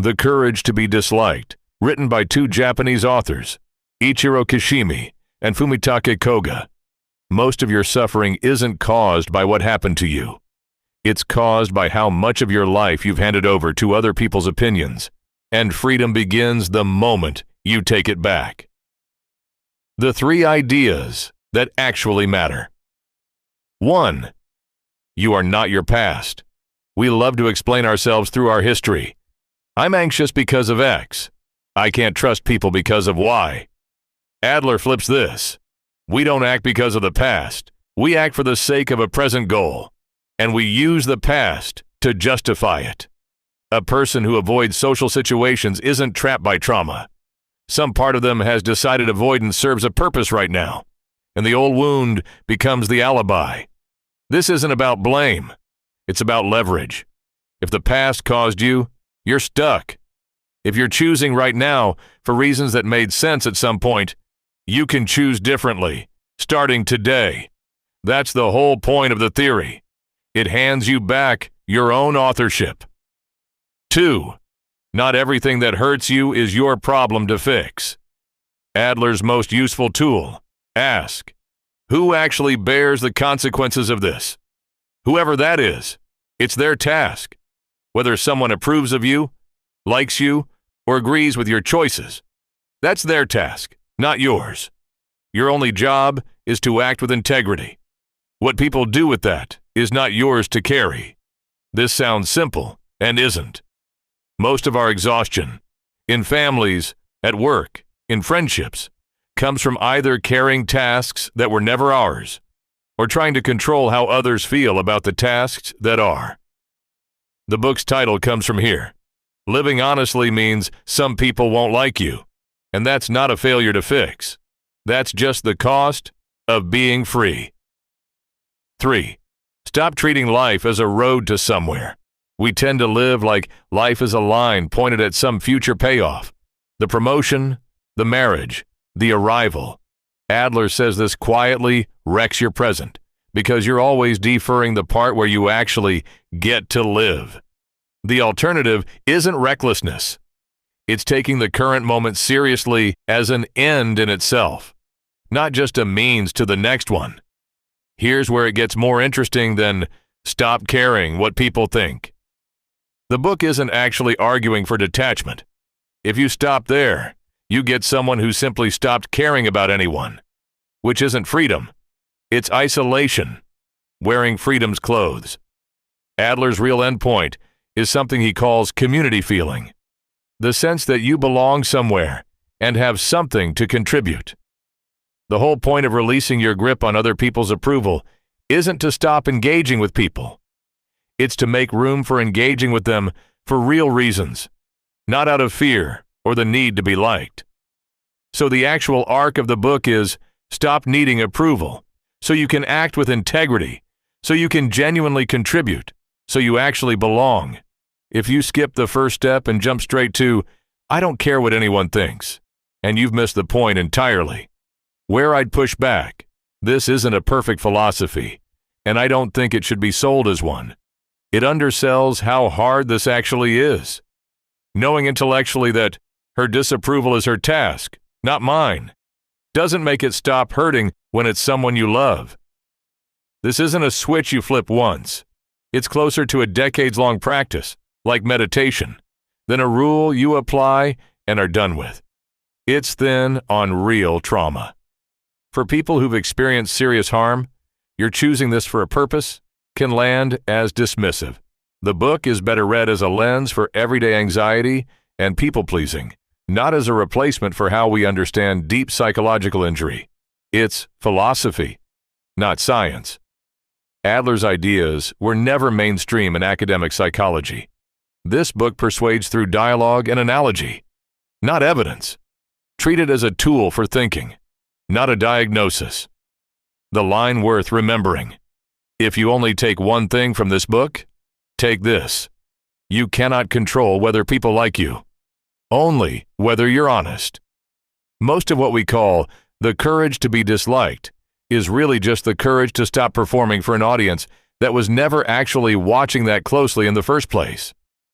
The Courage to be Disliked, written by two Japanese authors, Ichiro Kishimi and Fumitake Koga. Most of your suffering isn't caused by what happened to you. It's caused by how much of your life you've handed over to other people's opinions, and freedom begins the moment you take it back. The 3 ideas that actually matter. 1. You are not your past. We love to explain ourselves through our history. I'm anxious because of X. I can't trust people because of Y. Adler flips this. We don't act because of the past. We act for the sake of a present goal, and we use the past to justify it. A person who avoids social situations isn't trapped by trauma. Some part of them has decided avoidance serves a purpose right now, and the old wound becomes the alibi. This isn't about blame. It's about leverage. If the past caused you, you're stuck. If you're choosing right now for reasons that made sense at some point, you can choose differently, starting today. That's the whole point of the theory. It hands you back your own authorship. 2. Not everything that hurts you is your problem to fix. Adler's most useful tool. Ask, who actually bears the consequences of this? Whoever that is, it's their task. Whether someone approves of you, likes you, or agrees with your choices, that's their task, not yours. Your only job is to act with integrity. What people do with that is not yours to carry. This sounds simple and isn't. Most of our exhaustion, in families, at work, in friendships, comes from either carrying tasks that were never ours, or trying to control how others feel about the tasks that are. The book's title comes from here. Living honestly means some people won't like you, and that's not a failure to fix. That's just the cost of being free. 3. Stop treating life as a road to somewhere. We tend to live like life is a line pointed at some future payoff. The promotion, the marriage, the arrival. Adler says this quietly wrecks your present because you're always deferring the part where you actually get to live. The alternative isn't recklessness. It's taking the current moment seriously as an end in itself, not just a means to the next one. Here's where it gets more interesting than stop caring what people think. The book isn't actually arguing for detachment. If you stop there, you get someone who simply stopped caring about anyone, which isn't freedom. It's isolation, wearing freedom's clothes. Adler's real endpoint is something he calls community feeling, the sense that you belong somewhere and have something to contribute. The whole point of releasing your grip on other people's approval isn't to stop engaging with people. It's to make room for engaging with them for real reasons, not out of fear or the need to be liked. So the actual arc of the book is stop needing approval, so you can act with integrity, so you can genuinely contribute, so you actually belong. If you skip the first step and jump straight to, I don't care what anyone thinks, and you've missed the point entirely. Where I'd push back, this isn't a perfect philosophy, and I don't think it should be sold as one. It undersells how hard this actually is. Knowing intellectually that her disapproval is her task, not mine, doesn't make it stop hurting when it's someone you love. This isn't a switch you flip once. It's closer to a decades-long practice, like meditation, than a rule you apply and are done with. It's thin on real trauma. For people who've experienced serious harm, you're choosing this for a purpose can land as dismissive. The book is better read as a lens for everyday anxiety and people-pleasing, not as a replacement for how we understand deep psychological injury. It's philosophy, not science. Adler's ideas were never mainstream in academic psychology. This book persuades through dialogue and analogy, not evidence. Treat it as a tool for thinking, not a diagnosis. The line worth remembering. If you only take one thing from this book, take this. You cannot control whether people like you, only whether you're honest. Most of what we call the courage to be disliked is really just the courage to stop performing for an audience that was never actually watching that closely in the first place.